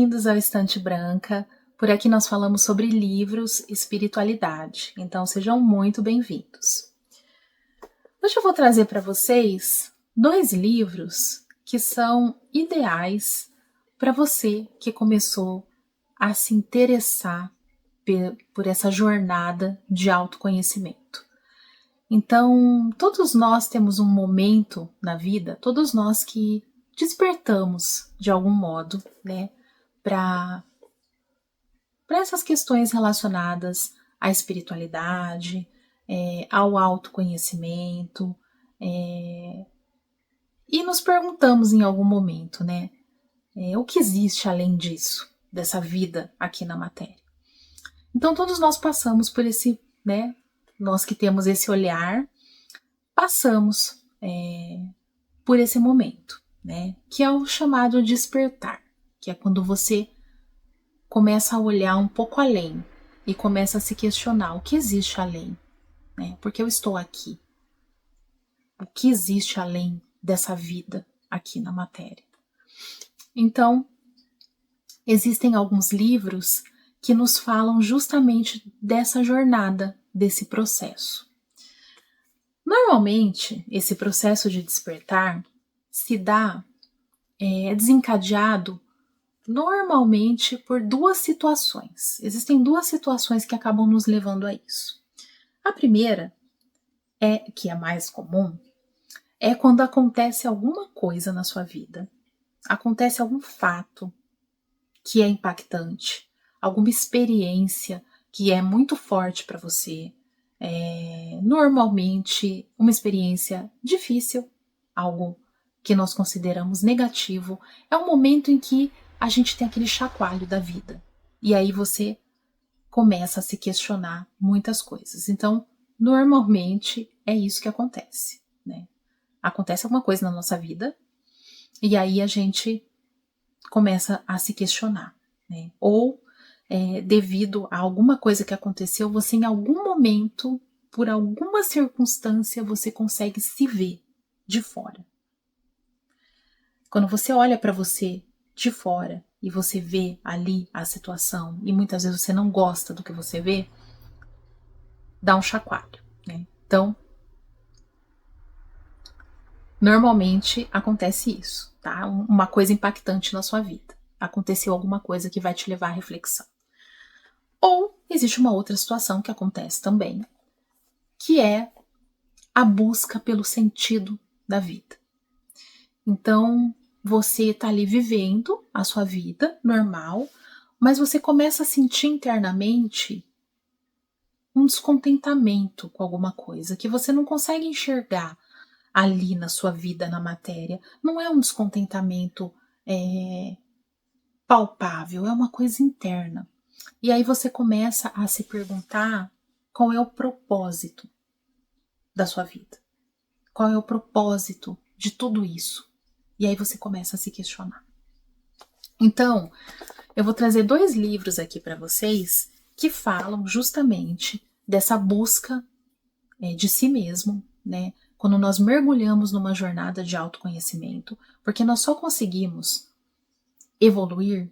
bem-vindos ao Estante Branca. Por aqui nós falamos sobre livros e espiritualidade, então sejam muito bem-vindos. Hoje eu vou trazer para vocês 2 livros que são ideais para você que começou a se interessar por essa jornada de autoconhecimento. Então, todos nós temos um momento na vida, todos nós que despertamos de algum modo, né, para essas questões relacionadas à espiritualidade, ao autoconhecimento, e nos perguntamos em algum momento, né, o que existe além disso, dessa vida aqui na matéria. Então todos nós passamos por esse, né, nós que temos esse olhar, passamos por esse momento, né, que é o chamado despertar, que é quando você começa a olhar um pouco além e começa a se questionar o que existe além, né? Por que eu estou aqui? O que existe além dessa vida aqui na matéria? Então, existem alguns livros que nos falam justamente dessa jornada, desse processo. Normalmente, esse processo de despertar se dá desencadeado normalmente por 2 situações. Existem 2 situações que acabam nos levando a isso. A primeira, que é a mais comum, é quando acontece alguma coisa na sua vida. Acontece algum fato que é impactante, alguma experiência que é muito forte para você. Normalmente uma experiência difícil, algo que nós consideramos negativo, é um momento em que a gente tem aquele chacoalho da vida. E aí você começa a se questionar muitas coisas. Então, normalmente é isso que acontece, né? Acontece alguma coisa na nossa vida e aí a gente começa a se questionar, né? Ou devido a alguma coisa que aconteceu, você em algum momento, por alguma circunstância, você consegue se ver de fora. Quando você olha para você de fora e você vê ali a situação e muitas vezes você não gosta do que você vê, dá um chacoalho, né? Então, normalmente acontece isso, tá? Uma coisa impactante na sua vida. Aconteceu alguma coisa que vai te levar à reflexão. Ou existe uma outra situação que acontece também, que é a busca pelo sentido da vida. Então, você está ali vivendo a sua vida normal, mas você começa a sentir internamente um descontentamento com alguma coisa que você não consegue enxergar ali na sua vida, na matéria. Não é um descontentamento palpável, é uma coisa interna. E aí você começa a se perguntar qual é o propósito da sua vida. Qual é o propósito de tudo isso? E aí você começa a se questionar. Então, eu vou trazer 2 livros aqui para vocês que falam justamente dessa busca de si mesmo, né? Quando nós mergulhamos numa jornada de autoconhecimento, porque nós só conseguimos evoluir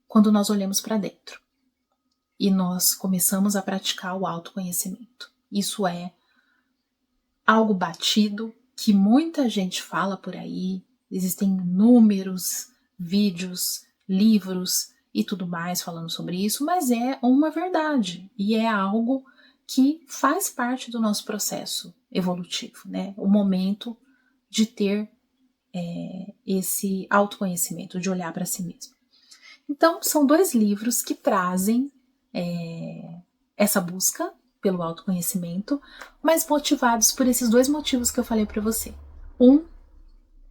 quando nós olhamos para dentro e nós começamos a praticar o autoconhecimento. Isso é algo batido que muita gente fala por aí, existem inúmeros vídeos, livros e tudo mais falando sobre isso, mas é uma verdade e é algo que faz parte do nosso processo evolutivo, né? O momento de ter esse autoconhecimento, de olhar para si mesmo. Então, são 2 livros que trazem essa busca pelo autoconhecimento, mas motivados por esses 2 motivos que eu falei para você. Um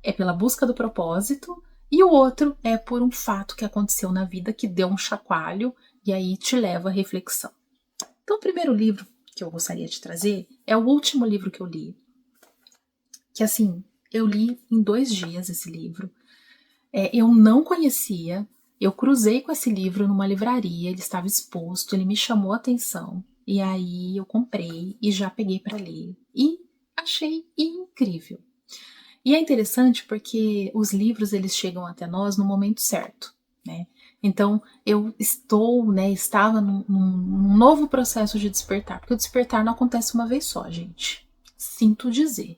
é pela busca do propósito e o outro é por um fato que aconteceu na vida que deu um chacoalho e aí te leva à reflexão. Então, o primeiro livro que eu gostaria de trazer é o último livro que eu li, que assim, eu li em 2 dias esse livro. Eu não conhecia, eu cruzei com esse livro numa livraria, ele estava exposto, ele me chamou a atenção, e aí eu comprei e já peguei para ler, e achei incrível. E é interessante porque os livros eles chegam até nós no momento certo, né? Então, eu estava num novo processo de despertar, porque o despertar não acontece uma vez só, gente. Sinto dizer.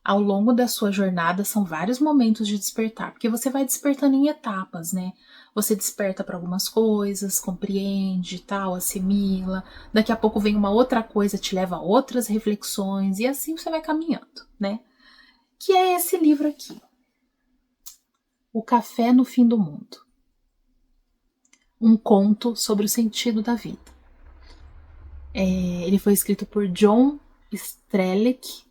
Ao longo da sua jornada são vários momentos de despertar, porque você vai despertando em etapas, né? Você desperta para algumas coisas, compreende, tal, assimila. Daqui a pouco vem uma outra coisa, te leva a outras reflexões e assim você vai caminhando, né? Que é esse livro aqui, O Café no Fim do Mundo. Um conto sobre o sentido da vida. Ele foi escrito por John Strelec.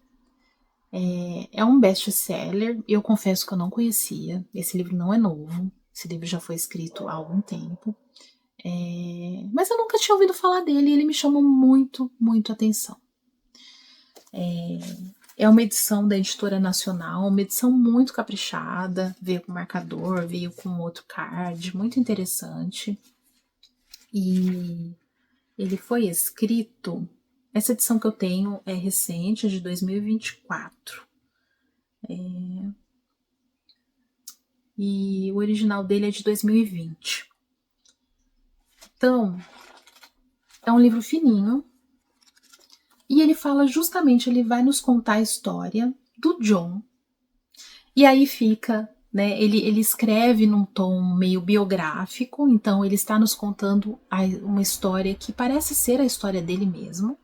É um best-seller. Eu confesso que eu não conhecia. Esse livro não é novo. Esse livro já foi escrito há algum tempo. Mas eu nunca tinha ouvido falar dele e ele me chamou muito, muito atenção. É uma edição da Editora Nacional, uma edição muito caprichada. Veio com marcador, veio com outro card, muito interessante. E ele foi escrito... Essa edição que eu tenho é recente, de 2024. E o original dele é de 2020. Então, é um livro fininho. E ele fala justamente, ele vai nos contar a história do John. E aí fica, né? Ele escreve num tom meio biográfico, então ele está nos contando uma história que parece ser a história dele mesmo,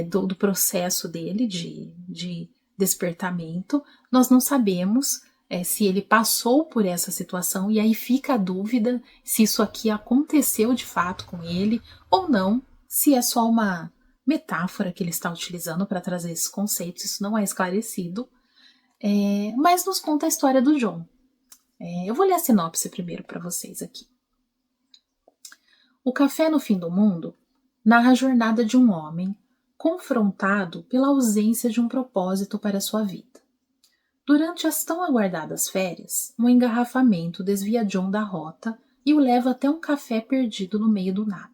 do processo dele de despertamento. Nós não sabemos se ele passou por essa situação, e aí fica a dúvida se isso aqui aconteceu de fato com ele ou não, se é só uma metáfora que ele está utilizando para trazer esses conceitos, isso não é esclarecido, mas nos conta a história do John. Eu vou ler a sinopse primeiro para vocês aqui. O Café no Fim do Mundo narra a jornada de um homem confrontado pela ausência de um propósito para sua vida. Durante as tão aguardadas férias, um engarrafamento desvia John da rota e o leva até um café perdido no meio do nada.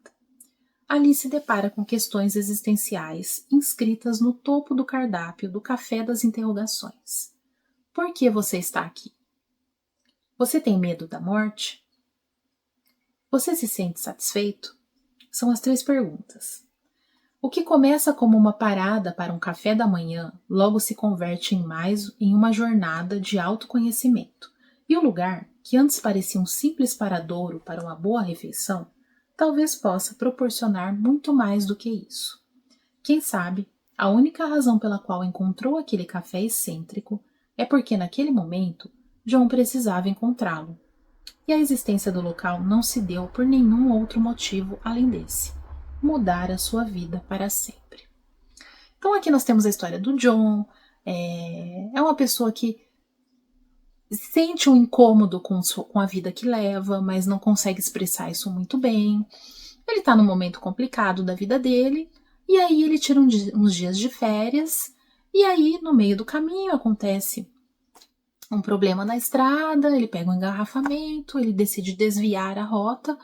Ali se depara com questões existenciais inscritas no topo do cardápio do Café das Interrogações. Por que você está aqui? Você tem medo da morte? Você se sente satisfeito? São as 3 perguntas. O que começa como uma parada para um café da manhã, logo se converte em uma jornada de autoconhecimento. E o lugar, que antes parecia um simples paradouro para uma boa refeição, talvez possa proporcionar muito mais do que isso. Quem sabe, a única razão pela qual encontrou aquele café excêntrico é porque naquele momento John precisava encontrá-lo. E a existência do local não se deu por nenhum outro motivo além desse: mudar a sua vida para sempre. Então aqui nós temos a história do John. É uma pessoa que sente um incômodo com a vida que leva, mas não consegue expressar isso muito bem. Ele está num momento complicado da vida dele, e aí ele tira uns dias de férias, e aí no meio do caminho acontece um problema na estrada, ele pega um engarrafamento, ele decide desviar a rota,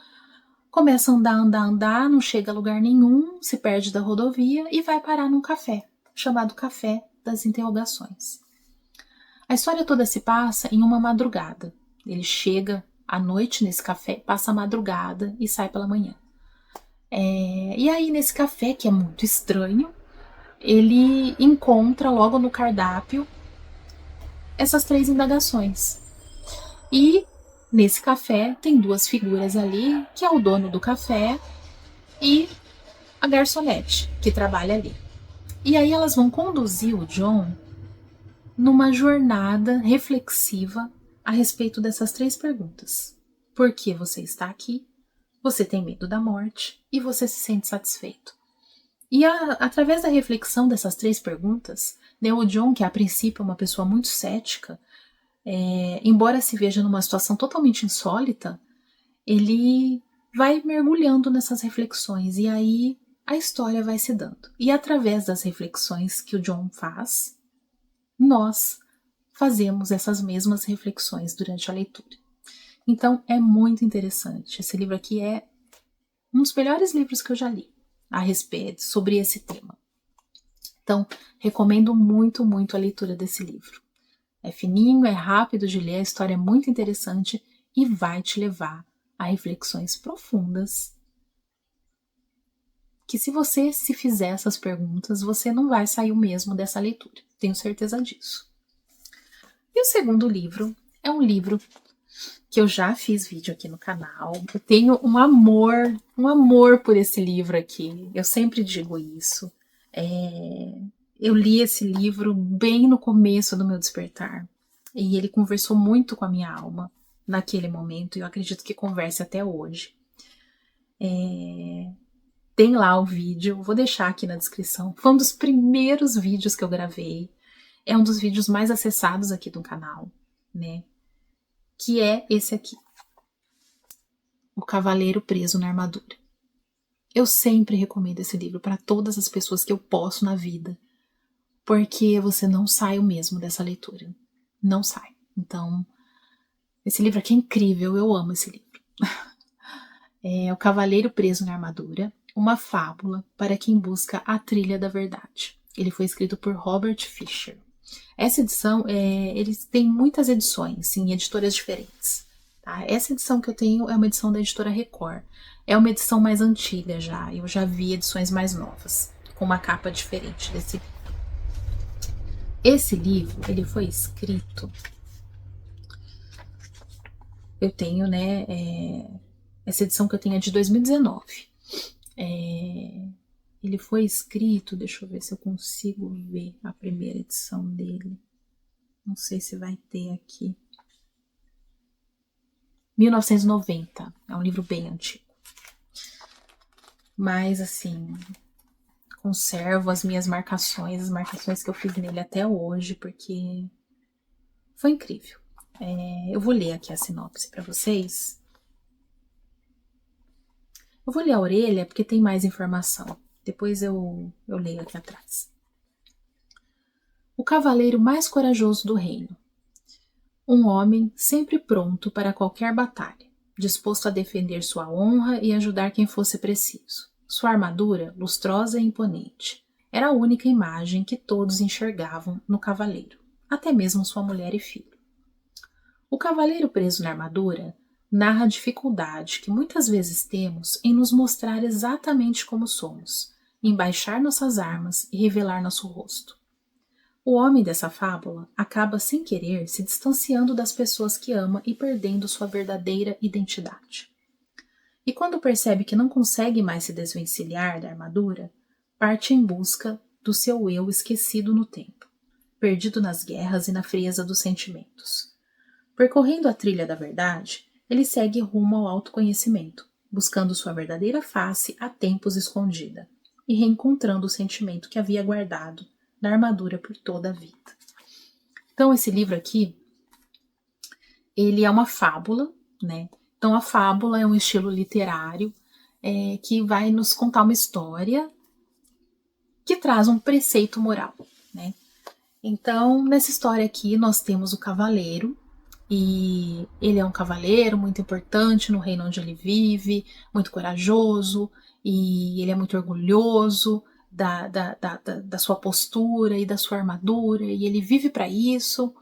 começa a andar, não chega a lugar nenhum, se perde da rodovia e vai parar num café, chamado Café das Interrogações. A história toda se passa em uma madrugada. Ele chega à noite nesse café, passa a madrugada e sai pela manhã. E aí nesse café, que é muito estranho, ele encontra logo no cardápio essas 3 indagações. E nesse café tem 2 figuras ali, que é o dono do café e a garçonete, que trabalha ali. E aí elas vão conduzir o John numa jornada reflexiva a respeito dessas 3 perguntas. Por que você está aqui? Você tem medo da morte? E você se sente satisfeito? E através da reflexão dessas 3 perguntas, o John, que a princípio é uma pessoa muito cética, embora se veja numa situação totalmente insólita, ele vai mergulhando nessas reflexões e aí a história vai se dando. E através das reflexões que o John faz, nós fazemos essas mesmas reflexões durante a leitura. Então é muito interessante. Esse livro aqui é um dos melhores livros que eu já li a respeito sobre esse tema. Então, recomendo muito, muito a leitura desse livro. É fininho, é rápido de ler, a história é muito interessante e vai te levar a reflexões profundas. Que se você se fizer essas perguntas, você não vai sair o mesmo dessa leitura. Tenho certeza disso. E o segundo livro é um livro que eu já fiz vídeo aqui no canal. Eu tenho um amor por esse livro aqui. Eu sempre digo isso. Eu li esse livro bem no começo do meu despertar. E ele conversou muito com a minha alma naquele momento. E eu acredito que converse até hoje. Tem lá o vídeo, vou deixar aqui na descrição. Foi um dos primeiros vídeos que eu gravei. É um dos vídeos mais acessados aqui do canal, né? Que é esse aqui. O Cavaleiro Preso na Armadura. Eu sempre recomendo esse livro para todas as pessoas que eu posso na vida. Porque você não sai o mesmo dessa leitura. Não sai. Então, esse livro aqui é incrível, eu amo esse livro. É O Cavaleiro Preso na Armadura, uma fábula para quem busca a trilha da verdade. Ele foi escrito por Robert Fisher. Essa edição, eles têm muitas edições em editoras diferentes. Tá? Essa edição que eu tenho é uma edição da editora Record. É uma edição mais antiga já. Eu já vi edições mais novas, com uma capa diferente desse livro. Esse livro, ele foi escrito... Eu tenho, né... Essa edição que eu tenho é de 2019. Ele foi escrito, deixa eu ver se eu consigo ver a primeira edição dele. Não sei se vai ter aqui. 1990. É um livro bem antigo. Mas, assim, conservo as minhas marcações, as marcações que eu fiz nele até hoje, porque foi incrível. Eu vou ler aqui a sinopse para vocês. Eu vou ler a orelha porque tem mais informação. Depois eu leio aqui atrás. O cavaleiro mais corajoso do reino. Um homem sempre pronto para qualquer batalha, disposto a defender sua honra e ajudar quem fosse preciso. Sua armadura, lustrosa e imponente, era a única imagem que todos enxergavam no cavaleiro, até mesmo sua mulher e filho. O cavaleiro preso na armadura narra a dificuldade que muitas vezes temos em nos mostrar exatamente como somos, em baixar nossas armas e revelar nosso rosto. O homem dessa fábula acaba sem querer se distanciando das pessoas que ama e perdendo sua verdadeira identidade. E quando percebe que não consegue mais se desvencilhar da armadura, parte em busca do seu eu esquecido no tempo, perdido nas guerras e na frieza dos sentimentos. Percorrendo a trilha da verdade, ele segue rumo ao autoconhecimento, buscando sua verdadeira face há tempos escondida, e reencontrando o sentimento que havia guardado na armadura por toda a vida. Então, esse livro aqui, ele é uma fábula, né? Então, a fábula é um estilo literário que vai nos contar uma história que traz um preceito moral, né? Então, nessa história aqui, nós temos o cavaleiro, e ele é um cavaleiro muito importante no reino onde ele vive, muito corajoso, e ele é muito orgulhoso da sua postura e da sua armadura, e ele vive para isso.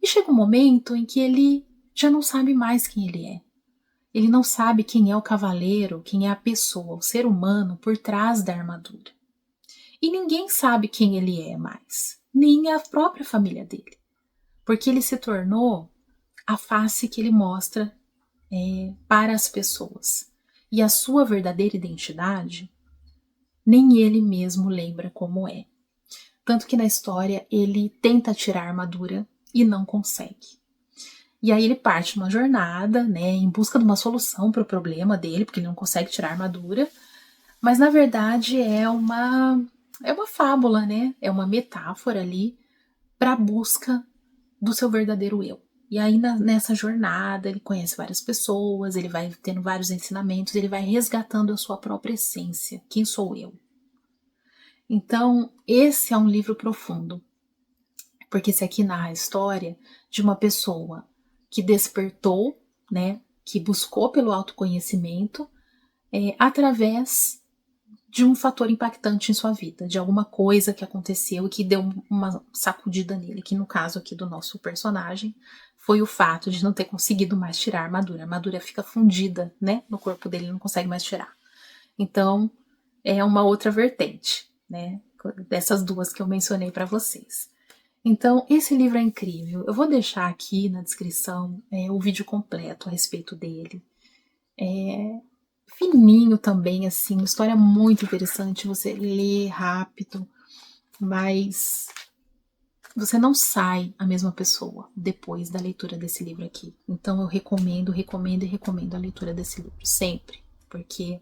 E chega um momento em que ele já não sabe mais quem ele é. Ele não sabe quem é o cavaleiro, quem é a pessoa, o ser humano por trás da armadura. E ninguém sabe quem ele é mais, nem a própria família dele, porque ele se tornou a face que ele mostra para as pessoas. E a sua verdadeira identidade, nem ele mesmo lembra como é. Tanto que na história ele tenta tirar a armadura e não consegue. E aí ele parte numa jornada, né, em busca de uma solução para o problema dele, porque ele não consegue tirar a armadura. Mas na verdade é uma fábula, né? É uma metáfora ali para a busca do seu verdadeiro eu. E aí nessa jornada ele conhece várias pessoas, ele vai tendo vários ensinamentos, ele vai resgatando a sua própria essência. Quem sou eu? Então esse é um livro profundo, porque esse aqui narra a história de uma pessoa que despertou, né, que buscou pelo autoconhecimento através de um fator impactante em sua vida, de alguma coisa que aconteceu e que deu uma sacudida nele, que no caso aqui do nosso personagem foi o fato de não ter conseguido mais tirar a armadura. A armadura fica fundida, né, no corpo dele, não consegue mais tirar. Então, é uma outra vertente, né, dessas duas que eu mencionei para vocês. Então, esse livro é incrível. Eu vou deixar aqui na descrição o vídeo completo a respeito dele. É fininho também, assim, uma história muito interessante, você lê rápido, mas você não sai a mesma pessoa depois da leitura desse livro aqui. Então eu recomendo a leitura desse livro, sempre, porque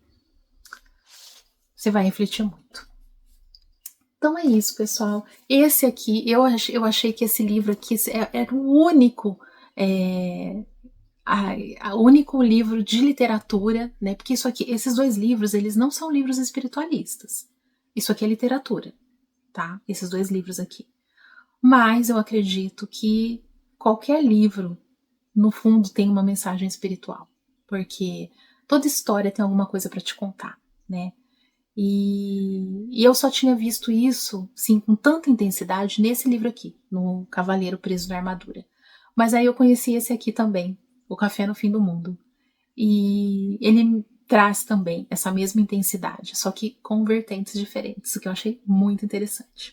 você vai refletir muito. Então é isso, pessoal. Esse aqui, eu achei que esse livro aqui era o único, único livro de literatura, né? Porque isso aqui, esses dois livros, eles não são livros espiritualistas. Isso aqui é literatura, tá? Esses dois livros aqui. Mas eu acredito que qualquer livro, no fundo, tem uma mensagem espiritual, porque toda história tem alguma coisa para te contar, né? E eu só tinha visto isso, sim, com tanta intensidade nesse livro aqui, no Cavaleiro Preso na Armadura. Mas aí eu conheci esse aqui também, O Café no Fim do Mundo. E ele traz também essa mesma intensidade, só que com vertentes diferentes, o que eu achei muito interessante.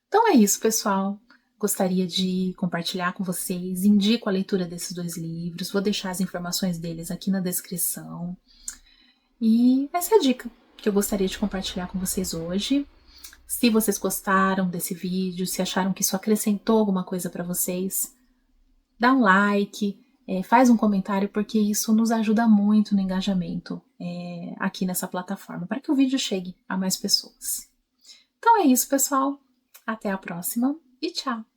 Então é isso, pessoal. Gostaria de compartilhar com vocês. Indico a leitura desses dois livros. Vou deixar as informações deles aqui na descrição. E essa é a dica que eu gostaria de compartilhar com vocês hoje. Se vocês gostaram desse vídeo, se acharam que isso acrescentou alguma coisa para vocês, dá um like, faz um comentário, porque isso nos ajuda muito no engajamento aqui nessa plataforma, para que o vídeo chegue a mais pessoas. Então é isso, pessoal. Até a próxima e tchau!